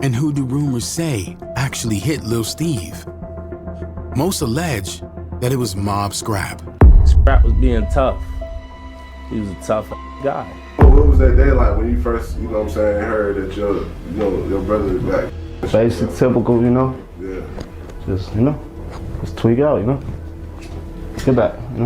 and who do rumors say actually hit Lil Steve? Most allege that it was Mob Scrap. Scrap was being tough. He was a tough guy. What was that day like when you first, you know what I'm saying, heard that your brother was back? Basic, typical, you know? Yeah. Just, you know, just tweak out, you know? Get back, you know?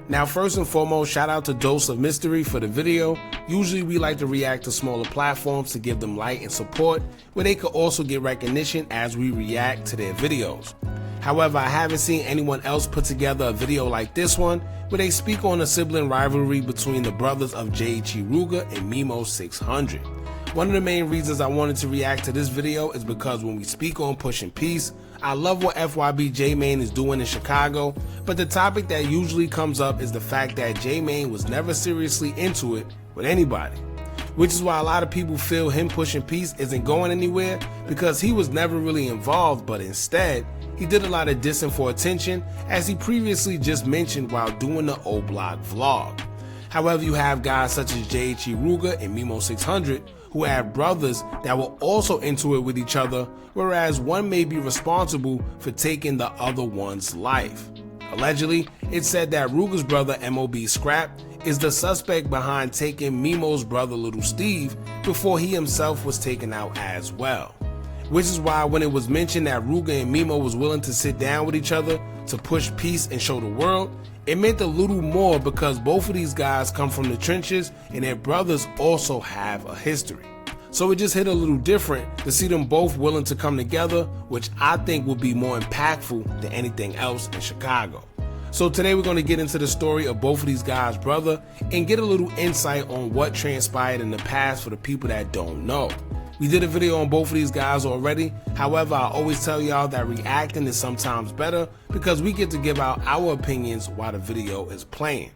Now, first and foremost, shout out to Dose of Mystery for the video. Usually we like to react to smaller platforms to give them light and support, where they could also get recognition as we react to their videos. However, I haven't seen anyone else put together a video like this one, where they speak on a sibling rivalry between the brothers of JHE Rooga and Memo600. One of the main reasons I wanted to react to this video is because when we speak on pushing peace, I love what FYB J-Mane is doing in Chicago, but the topic that usually comes up is the fact that J-Mane was never seriously into it with anybody. Which is why a lot of people feel him pushing peace isn't going anywhere, because he was never really involved, but instead, he did a lot of dissing for attention, as he previously just mentioned while doing the O Block vlog. However, you have guys such as JHE Rooga and Memo600 who have brothers that were also into it with each other, whereas one may be responsible for taking the other one's life. Allegedly, it's said that Rooga's brother MOB Scrap is the suspect behind taking Memo's brother Little Steve before he himself was taken out as well. Which is why when it was mentioned that Rooga and Memo was willing to sit down with each other to push peace and show the world, it meant a little more because both of these guys come from the trenches and their brothers also have a history. So it just hit a little different to see them both willing to come together, which I think will be more impactful than anything else in Chicago. So today we're going to get into the story of both of these guys' brother and get a little insight on what transpired in the past for the people that don't know. We did a video on both of these guys already. However, I always tell y'all that reacting is sometimes better because we get to give out our opinions while the video is playing.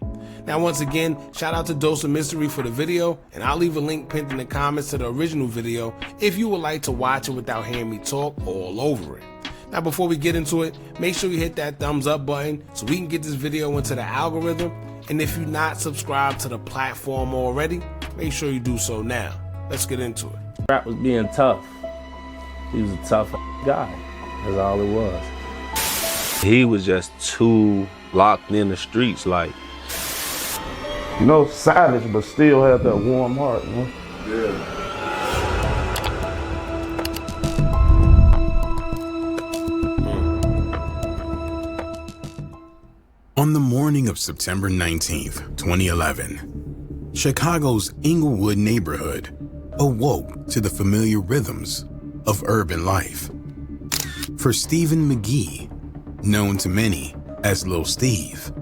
Now, once again, shout out to Dose of Mystery for the video, and I'll leave a link pinned in the comments to the original video if you would like to watch it without hearing me talk all over it. Now, before we get into it, make sure you hit that thumbs up button so we can get this video into the algorithm. And if you're not subscribed to the platform already, make sure you do so now. Let's get into it. Scrap was being tough. He was a tough guy. That's all it was. He was just too locked in the streets, like. You know, savage, but still had that warm heart, you know? Yeah. On the morning of September 19th, 2011, Chicago's Inglewood neighborhood awoke to the familiar rhythms of urban life. For Stephen McGee, known to many as Lil Steve.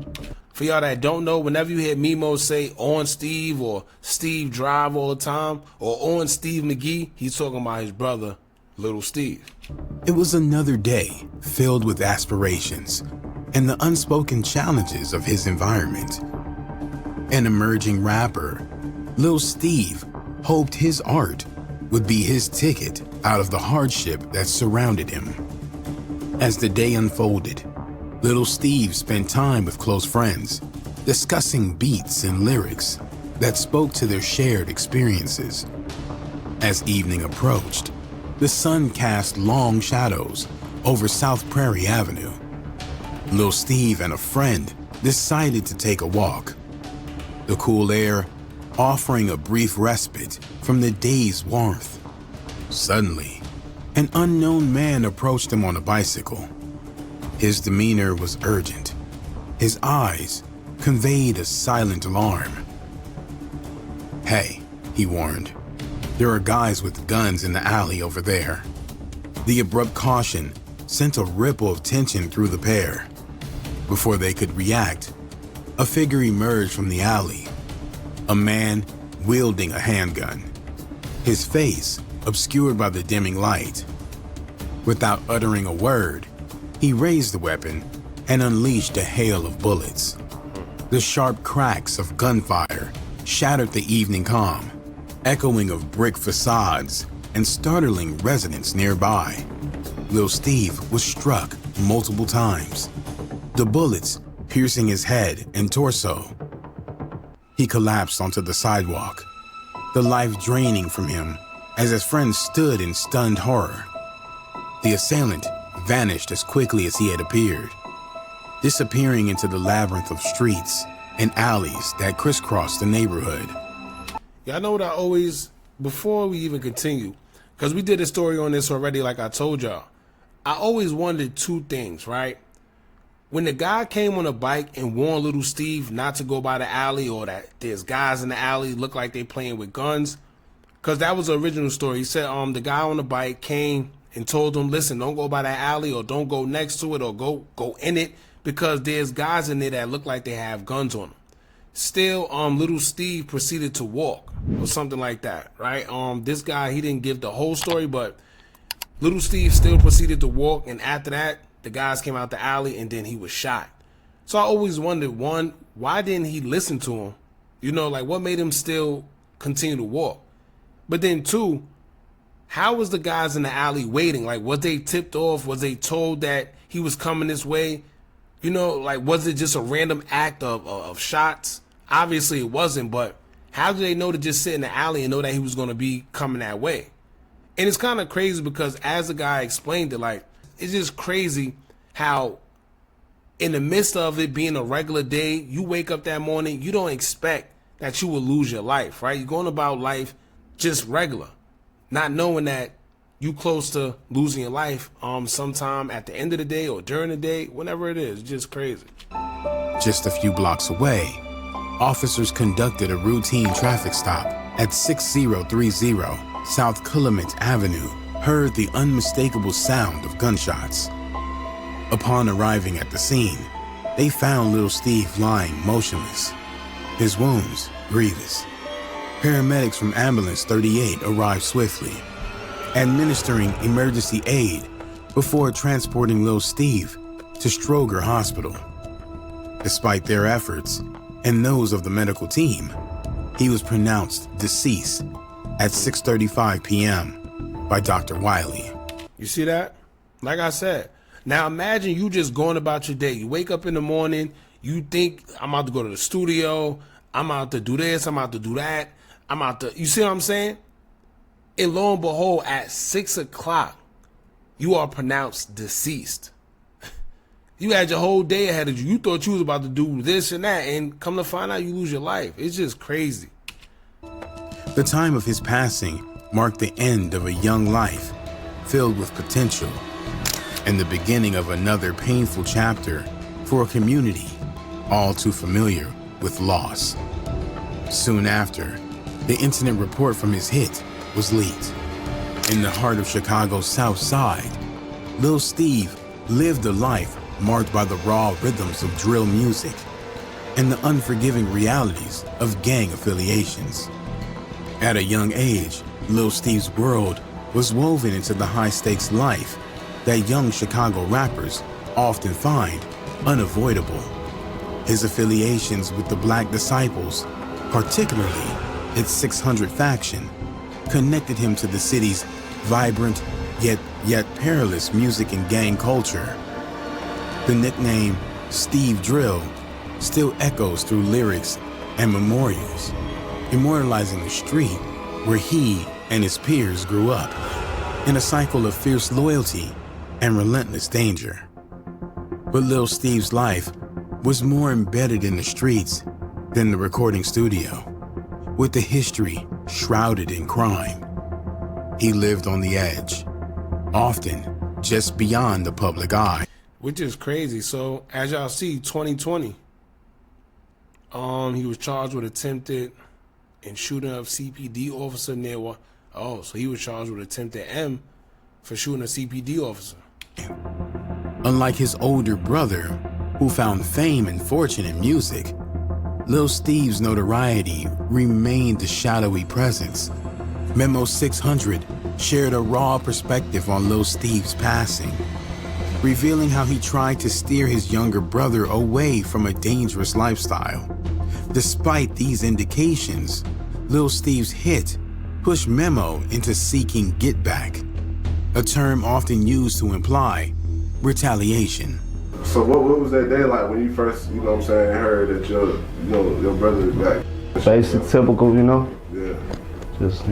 For y'all that don't know, whenever you hear Memo say on Steve or Steve Drive all the time, or on Steve McGee, he's talking about his brother, Little Steve. It was another day filled with aspirations and the unspoken challenges of his environment. An emerging rapper, Lil Steve hoped his art would be his ticket out of the hardship that surrounded him. As the day unfolded, Little Steve spent time with close friends, discussing beats and lyrics that spoke to their shared experiences. As evening approached, the sun cast long shadows over South Prairie Avenue. Lil Steve and a friend decided to take a walk. The cool air offering a brief respite from the day's warmth. Suddenly, an unknown man approached him on a bicycle. His demeanor was urgent. His eyes conveyed a silent alarm. "Hey," he warned, "there are guys with guns in the alley over there." The abrupt caution sent a ripple of tension through the pair. Before they could react, a figure emerged from the alley, a man wielding a handgun, his face obscured by the dimming light. Without uttering a word, he raised the weapon and unleashed a hail of bullets. The sharp cracks of gunfire shattered the evening calm, echoing of brick facades and startling residents nearby. Lil Steve was struck multiple times, the bullets piercing his head and torso. He collapsed onto the sidewalk, the life draining from him as his friends stood in stunned horror. The assailant vanished as quickly as he had appeared, disappearing into the labyrinth of streets and alleys that crisscrossed the neighborhood. Y'all know what I always, before we even continue, because we did a story on this already like I told y'all, I always wondered two things, right? When the guy came on a bike and warned little Steve not to go by the alley, or that there's guys in the alley look like they playing with guns, because that was the original story. He said the guy on the bike came and told him, listen, don't go by that alley, or don't go next to it, or go in it, because there's guys in there that look like they have guns on them. Still, little Steve proceeded to walk, or something like that, right? This guy, he didn't give the whole story, but little Steve still proceeded to walk, and after that, the guys came out the alley, and then he was shot. So I always wondered, one, why didn't he listen to him? You know, like, what made him still continue to walk? But then two, how was the guys in the alley waiting? Like, was they tipped off? Was they told that he was coming this way? You know, like, was it just a random act of shots? Obviously it wasn't, but how did they know to just sit in the alley and know that he was going to be coming that way? And it's kind of crazy because as the guy explained it, like, it's just crazy how in the midst of it being a regular day, you wake up that morning, you don't expect that you will lose your life, right? You're going about life just regular, not knowing that you close to losing your life sometime at the end of the day or during the day, whenever it is. It's just crazy. Just a few blocks away, officers conducted a routine traffic stop at 6030 South Calumet Avenue, heard the unmistakable sound of gunshots. Upon arriving at the scene, they found little Steve lying motionless, his wounds grievous. Paramedics from Ambulance 38 arrived swiftly, administering emergency aid before transporting little Steve to Stroger Hospital. Despite their efforts and those of the medical team, he was pronounced deceased at 6:35 p.m. by Dr. Wiley. You see that? Like I said, now imagine you just going about your day. You wake up in the morning, you think, I'm about to go to the studio, I'm out to do this, I'm out to do that, I'm out to, you see what I'm saying? And lo and behold, at 6 o'clock, you are pronounced deceased. You had your whole day ahead of you. You thought you was about to do this and that, and come to find out you lose your life. It's just crazy. The time of his passing marked the end of a young life filled with potential and the beginning of another painful chapter for a community all too familiar with loss. Soon after, the incident report from his hit was leaked. In the heart of Chicago's South Side, Lil Steve lived a life marked by the raw rhythms of drill music and the unforgiving realities of gang affiliations. At a young age, Lil Steve's world was woven into the high-stakes life that young Chicago rappers often find unavoidable. His affiliations with the Black Disciples, particularly its 600 faction, connected him to the city's vibrant yet perilous music and gang culture. The nickname Steve Drill still echoes through lyrics and memorials, immortalizing the street where he and his peers grew up, in a cycle of fierce loyalty and relentless danger. But Lil Steve's life was more embedded in the streets than the recording studio, with the history shrouded in crime. He lived on the edge, often just beyond the public eye. Which is crazy. So as y'all see, 2020, he was charged with attempted and shooting of CPD officer near one. Oh, so he was charged with attempted M for shooting a CPD officer. Unlike his older brother, who found fame and fortune in music, Lil Steve's notoriety remained a shadowy presence. Memo600 shared a raw perspective on Lil Steve's passing, revealing how he tried to steer his younger brother away from a dangerous lifestyle, Despite these indications, Lil Steve's hit pushed Memo into seeking get back, a term often used to imply retaliation. So what was that day like when you first, heard that your brother is back? Basic, typical, Yeah. Just,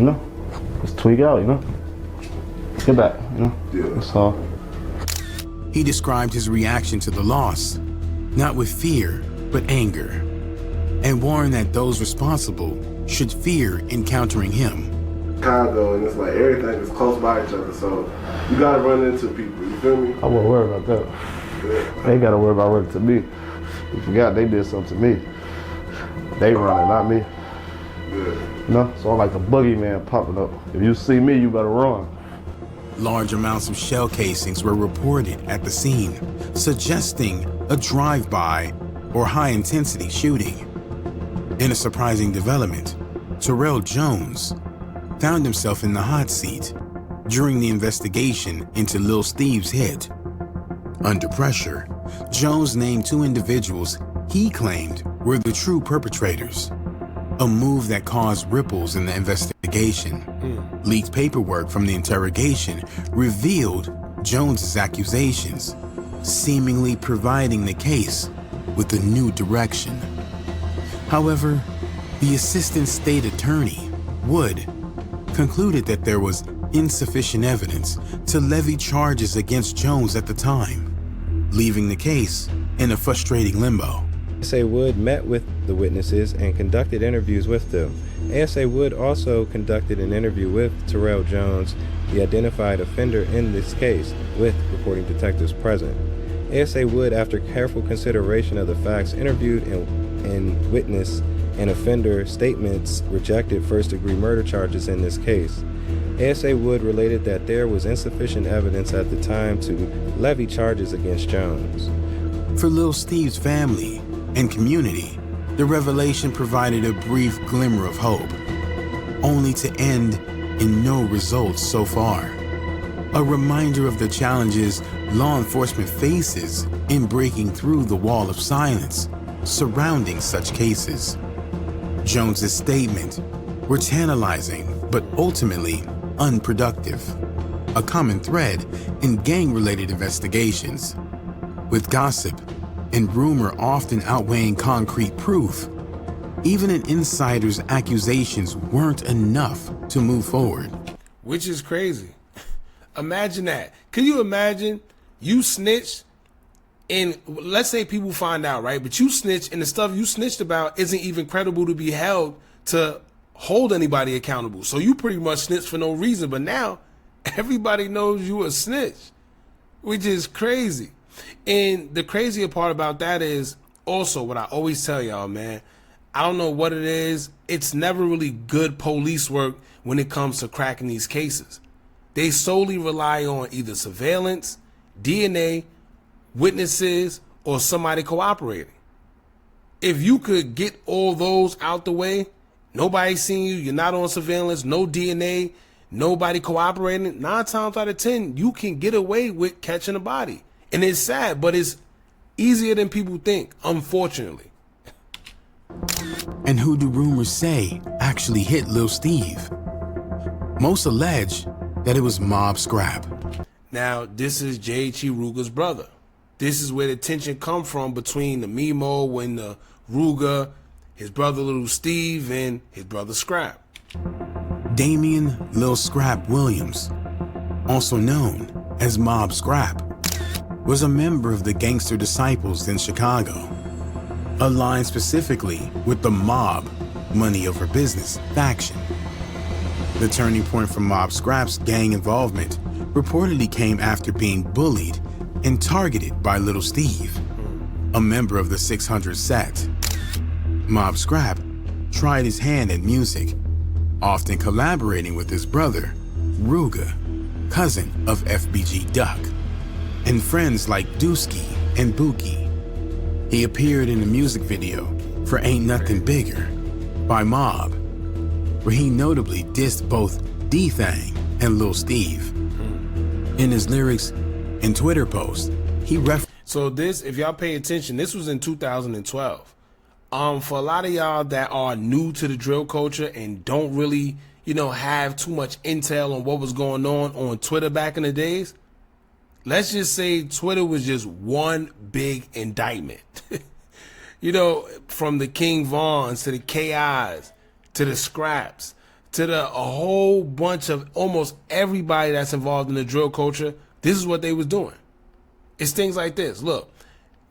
just tweak out, Get back, Yeah. That's all. He described his reaction to the loss, not with fear, but anger, and warned that those responsible should fear encountering him. Chicago, and it's like everything is close by each other, so you gotta run into people, you feel me? I wouldn't worry about that. They ain't gotta worry about running to me. You forgot they did something to me. They running, not me. Yeah. So I'm like a boogeyman popping up. If you see me, you better run. Large amounts of shell casings were reported at the scene, suggesting a drive-by or high-intensity shooting. In a surprising development, Terrell Jones found himself in the hot seat during the investigation into Lil Steve's hit. Under pressure, Jones named 2 individuals he claimed were the true perpetrators, a move that caused ripples in the investigation. Leaked paperwork from the interrogation revealed Jones's accusations, seemingly providing the case with a new direction. However, the assistant state attorney, Wood, concluded that there was insufficient evidence to levy charges against Jones at the time, leaving the case in a frustrating limbo. ASA Wood met with the witnesses and conducted interviews with them. ASA Wood also conducted an interview with Terrell Jones, the identified offender in this case, with reporting detectives present. ASA Wood, after careful consideration of the facts, interviewed and witness and offender statements, rejected first-degree murder charges in this case. ASA Wood related that there was insufficient evidence at the time to levy charges against Jones. For Lil Steve's family and community, the revelation provided a brief glimmer of hope, only to end in no results so far. A reminder of the challenges law enforcement faces in breaking through the wall of silence surrounding such cases. Jones's statement were tantalizing but ultimately unproductive, a common thread in gang-related investigations. With gossip and rumor often outweighing concrete proof, even an insider's accusations weren't enough to move forward. Which is crazy. Imagine that. Can you imagine you snitched and let's say people find out, right? But you snitched and the stuff you snitched about isn't even credible to be held to hold anybody accountable. So you pretty much snitched for no reason. But now everybody knows you a snitch, which is crazy. And the crazier part about that is also what I always tell y'all, man. I don't know what it is. It's never really good police work when it comes to cracking these cases. They solely rely on either surveillance, DNA, witnesses, or somebody cooperating. If you could get all those out the way, nobody's seen you, you're not on surveillance, no DNA, nobody cooperating, 9 times out of 10, you can get away with catching a body. And it's sad, but it's easier than people think, unfortunately. And who do rumors say actually hit Lil Steve? Most allege that it was Mob Scrap. Now, this is JHE Rooga's brother. This is where the tension come from between the Memo and the Rooga, his brother Lil Steve, and his brother Scrap. Damian Lil Scrap Williams, also known as Mob Scrap, was a member of the Gangster Disciples in Chicago, aligned specifically with the Mob Money Over Business faction. The turning point for Mob Scrap's gang involvement reportedly came after being bullied and targeted by Lil Steve, a member of the 600 set. Mob Scrap tried his hand at music, often collaborating with his brother, Rooga, cousin of FBG Duck, and friends like Dusky and Bookie. He appeared in a music video for Ain't Nothing Bigger by Mob, where he notably dissed both D-Thang and Lil Steve. In his lyrics and Twitter post, he referenced... So this, if y'all pay attention, this was in 2012. For a lot of y'all that are new to the drill culture and don't really, have too much intel on what was going on Twitter back in the days, let's just say Twitter was just one big indictment. From the King Vaughns to the KIs to the Scraps to a whole bunch of almost everybody that's involved in the drill culture, this is what they was doing. It's things like this. Look,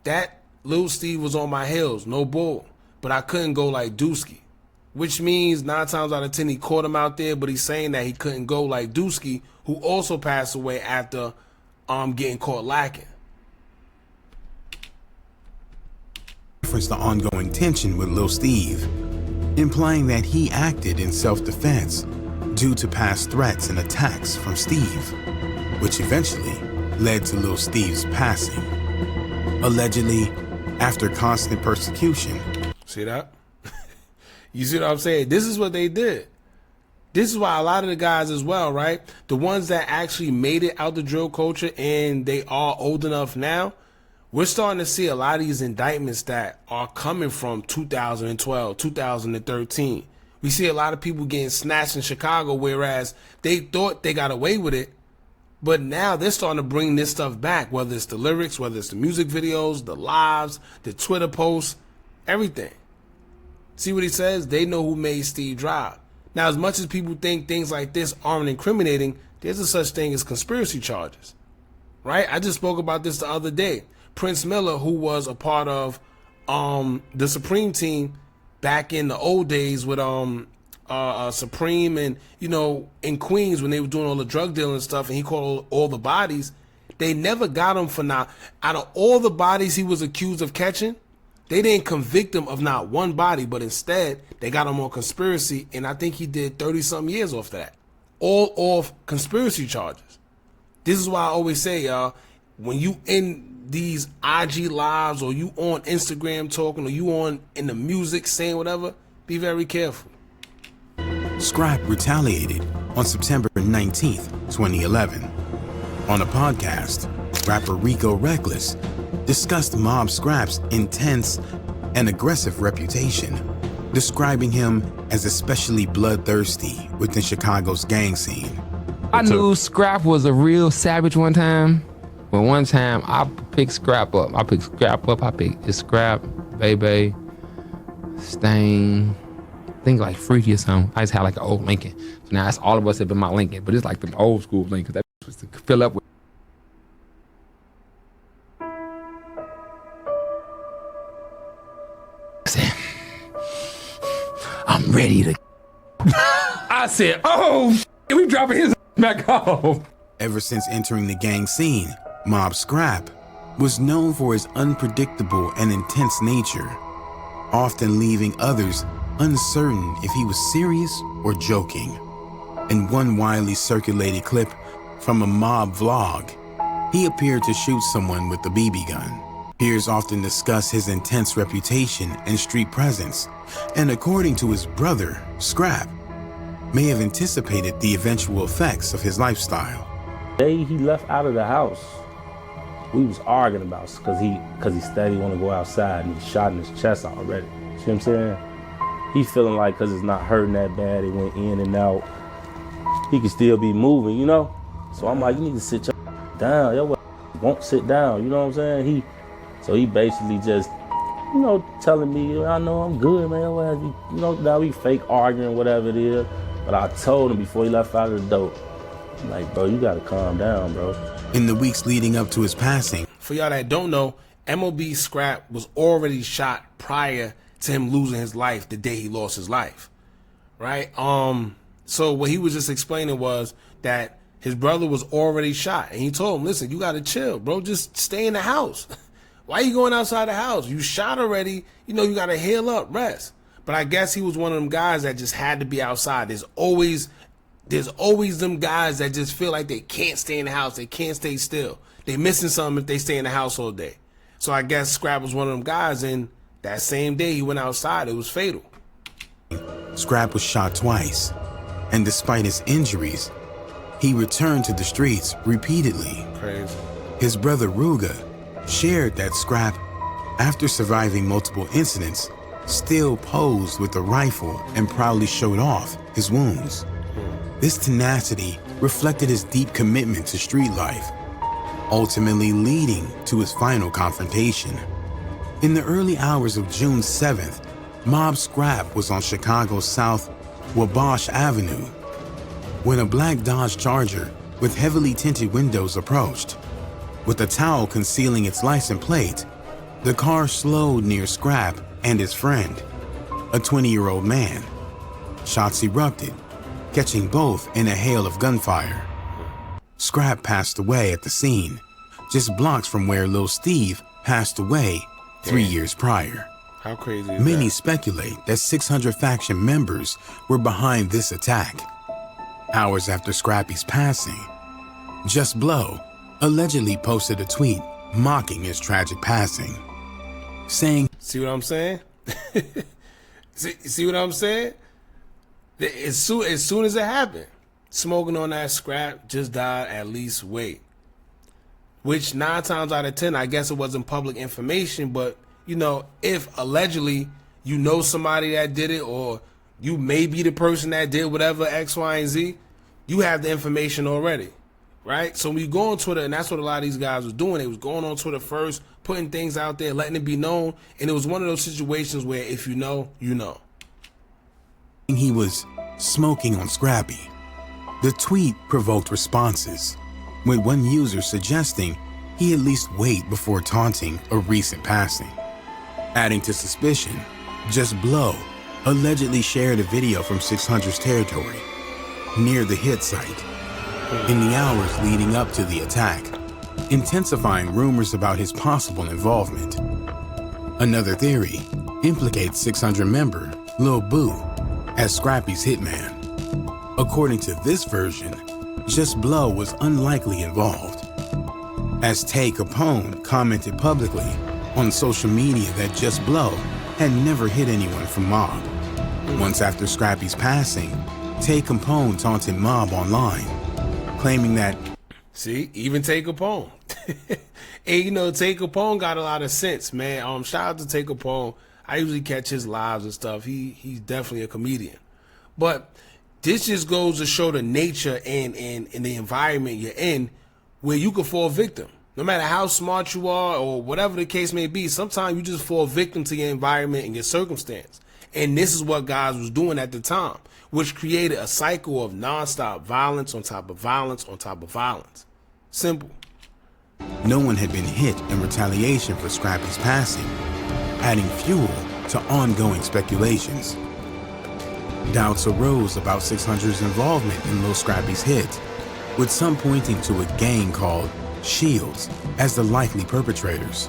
that Lil Steve was on my heels, no bull, but I couldn't go like Dusky, which means 9 times out of 10 he caught him out there, but he's saying that he couldn't go like Dusky, who also passed away after getting caught lacking. Reference the ongoing tension with Lil Steve, implying that he acted in self-defense due to past threats and attacks from Steve, which eventually led to Lil Steve's passing, allegedly after constant persecution. See that? You see what I'm saying? This is what they did. This is why a lot of the guys as well, right? The ones that actually made it out the drill culture and they are old enough now, we're starting to see a lot of these indictments that are coming from 2012, 2013. We see a lot of people getting snatched in Chicago, whereas they thought they got away with it. But now they're starting to bring this stuff back, whether it's the lyrics, whether it's the music videos, the lives, the Twitter posts, everything. See what he says? They know who made Steve drive. Now, as much as people think things like this aren't incriminating, there's a such thing as conspiracy charges, right? I just spoke about this the other day. Prince Miller, who was a part of the Supreme team back in the old days with Supreme and, in Queens when they were doing all the drug dealing and stuff, and he caught all the bodies, they never got him for out of all the bodies he was accused of catching, they didn't convict him of not one body, but instead they got him on conspiracy, and I think he did 30-something years off that. All off conspiracy charges. This is why I always say, y'all, when you in these IG lives or you on Instagram talking or you in the music saying whatever, be very careful. Scrap retaliated on September 19th, 2011. On a podcast, rapper Rico Reckless discussed Mob Scrap's intense and aggressive reputation, describing him as especially bloodthirsty within Chicago's gang scene. I knew Scrap was a real savage one time, but one time I picked Scrap up. I picked Scrap, Bebe, Stain, I think like Freaky or something. I just had like an old Lincoln. So now that's all of us have been my Lincoln, but it's like the old school Lincoln that was to fill up with. I'm ready to. I said, oh, we dropping his back off. Ever since entering the gang scene, Mob Scrap was known for his unpredictable and intense nature, often leaving others uncertain if he was serious or joking. In one widely circulated clip from a mob vlog, he appeared to shoot someone with a BB gun. Peers often discuss his intense reputation and street presence, and according to his brother, Scrap, may have anticipated the eventual effects of his lifestyle. The day he left out of the house, we was arguing about because he steady want to go outside and he shot in his chest already. See what I'm saying? He feeling like because it's not hurting that bad, it went in and out, he can still be moving, So I'm like, you need to sit your down. Your won't sit down, you know what I'm saying? So he basically just, telling me, I know I'm good, man. Now we fake arguing, whatever it is. But I told him before he left out of the door, I'm like, bro, you gotta calm down, bro. In the weeks leading up to his passing, For y'all that don't know, MOB Scrap was already shot prior to him losing his life the day he lost his life, right? So what he was just explaining was that his brother was already shot, and he told him, listen, you gotta chill, bro, just stay in the house. Why are you going outside the house? You shot already, you gotta heal up, rest. But I guess he was one of them guys that just had to be outside. There's always them guys that just feel like they can't stay in the house, they can't stay still. They missing something if they stay in the house all day. So I guess Scrap was one of them guys, and that same day he went outside, it was fatal. Scrap was shot twice, and despite his injuries, he returned to the streets repeatedly. Crazy. His brother Rooga shared that Scrap, after surviving multiple incidents, still posed with a rifle and proudly showed off his wounds. This tenacity reflected his deep commitment to street life, ultimately leading to his final confrontation. In the early hours of June 7th, mob scrap was on Chicago's South Wabash Avenue when a black Dodge Charger with heavily tinted windows approached. With a towel concealing its license plate, the car slowed near Scrap and his friend, a 20-year-old man. Shots erupted, catching both in a hail of gunfire. Scrap passed away at the scene, just blocks from where Lil Steve passed away 3 years prior. How crazy is Many that? speculate that 600 faction members were behind this attack. Hours after Scrappy's passing, Just Blow allegedly posted a tweet mocking his tragic passing, saying, See what I'm saying? see what I'm saying? As soon as it happened, smoking on that scrap just died at least wait. Which 9 times out of 10, I guess it wasn't public information, but you know, if allegedly you know somebody that did it, or you may be the person that did whatever X, Y, and Z, you have the information already, right? So when you go on Twitter, and that's what a lot of these guys was doing, they was going on Twitter first, putting things out there, letting it be known, and it was one of those situations where if you know, you know. he was smoking on Scrappy. The tweet provoked responses, with one user suggesting he at least wait before taunting a recent passing. Adding to suspicion, Just Blow allegedly shared a video from 600's territory, near the hit site, in the hours leading up to the attack, intensifying rumors about his possible involvement. Another theory implicates 600 member Lil Boo as Scrappy's hitman. According to this version, Just Blow was unlikely involved, as Tay Capone commented publicly on social media that Just Blow had never hit anyone from Mob. Once after Scrappy's passing, Tay Capone taunted Mob online, claiming that, See, even Tay Capone. And you know, Tay Capone got a lot of sense, man. Shout out to Tay Capone. I usually catch his lives and stuff. He's definitely a comedian. But this just goes to show the nature and the environment you're in, where you can fall victim. No matter how smart you are or whatever the case may be, sometimes you just fall victim to your environment and your circumstance. And this is what guys was doing at the time, which created a cycle of nonstop violence on top of violence on top of violence. Simple. no one had been hit in retaliation for Scrappy's passing, adding fuel to ongoing speculations. Doubts arose about 600's involvement in Lil Scrappy's hit, with some pointing to a gang called Shields as the likely perpetrators.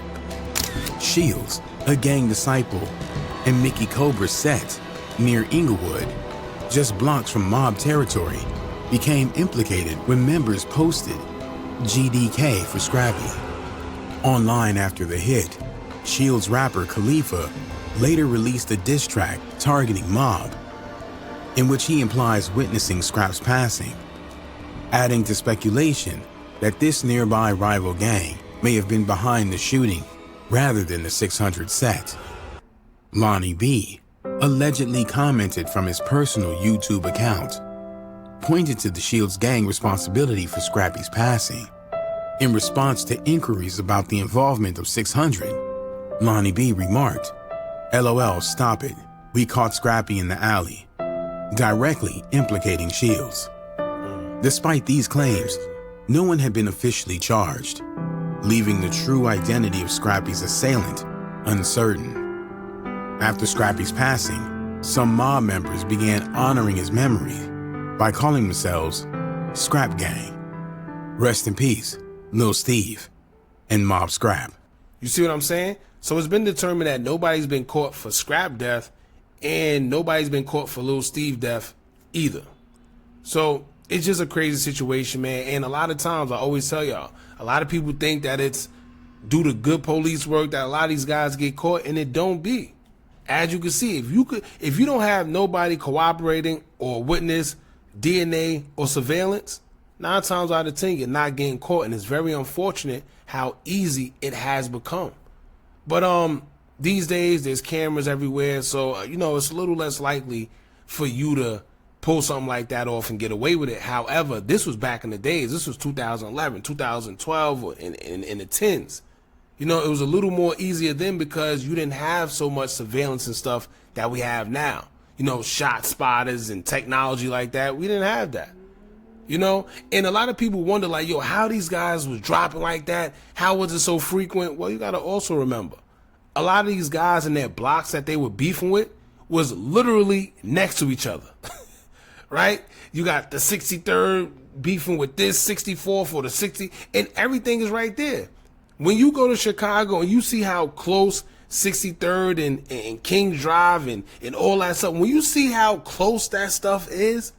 Shields, a gang disciple, and Mickey Cobra's set near Inglewood, just blocks from mob territory, became implicated when members posted GDK for Scrappy. Online after the hit, Shields rapper Khalifa later released a diss track targeting Mob, in which he implies witnessing Scrap's passing, adding to speculation that this nearby rival gang may have been behind the shooting rather than the 600 set. Lonnie B allegedly commented from his personal YouTube account, pointing to the Shields gang responsibility for Scrappy's passing. In response to inquiries about the involvement of 600, Lonnie B remarked, "LOL, stop it. We caught Scrappy in the alley," directly implicating Shields. Despite these claims, no one had been officially charged, leaving the true identity of Scrappy's assailant uncertain. After Scrappy's passing, some mob members began honoring his memory by calling themselves Scrap Gang. Rest in peace, Lil Steve and Mob Scrap. You see what I'm saying? So it's been determined that nobody's been caught for Scrap death and nobody's been caught for Lil Steve death either. So it's just a crazy situation, man. And a lot of times, I always tell y'all, a lot of people think that it's due to good police work that a lot of these guys get caught, and it don't be. As you can see, if you don't have nobody cooperating or witness DNA or surveillance, 9 times out of 10 you're not getting caught, and it's very unfortunate how easy it has become. But these days there's cameras everywhere, so you know, it's a little less likely for you to pull something like that off and get away with it. However, this was back in the days. This was 2011, 2012, or in the 10s. You know, it was a little more easier then because you didn't have so much surveillance and stuff that we have now. You know, shot spotters and technology like that. We didn't have that. You know, and a lot of people wonder, like, yo, how these guys was dropping like that? How was it so frequent? Well, you got to also remember, a lot of these guys in their blocks that they were beefing with was literally next to each other. Right? You got the 63rd beefing with this 64th or the 60, and everything is right there. When you go to Chicago and you see how close 63rd and King Drive and all that stuff, when you see how close that stuff is,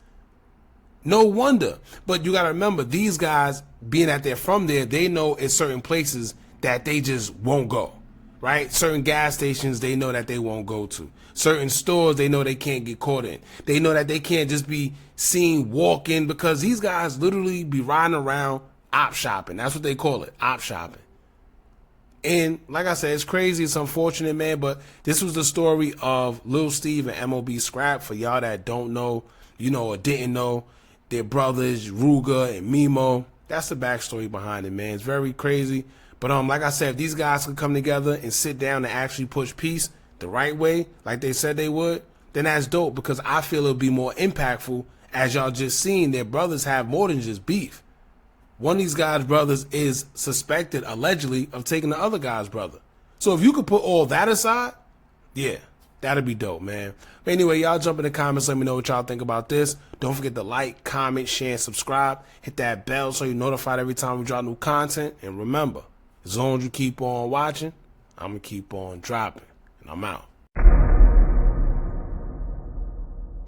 no wonder. But you got to remember, these guys, being that they're from there, they know in certain places that they just won't go, right? Certain gas stations they know that they won't go to. Certain stores they know they can't get caught in. They know that they can't just be seen walking, because these guys literally be riding around op shopping. That's what they call it, op shopping. And like I said, it's crazy. It's unfortunate, man. But this was the story of Lil Steve and MOB Scrap. For y'all that don't know, you know, or didn't know, their brothers, Rooga and Memo. That's the backstory behind it, man. It's very crazy. But like I said, if these guys could come together and sit down and actually push peace the right way, like they said they would, then that's dope, because I feel it'll be more impactful. As y'all just seen, their brothers have more than just beef. One of these guys' brothers is suspected, allegedly, of taking the other guy's brother. So if you could put all that aside, yeah, that'd be dope, man. But anyway, y'all jump in the comments. Let me know what y'all think about this. Don't forget to like, comment, share, and subscribe. Hit that bell so you're notified every time we drop new content. And remember, as long as you keep on watching, I'm going to keep on dropping. And I'm out.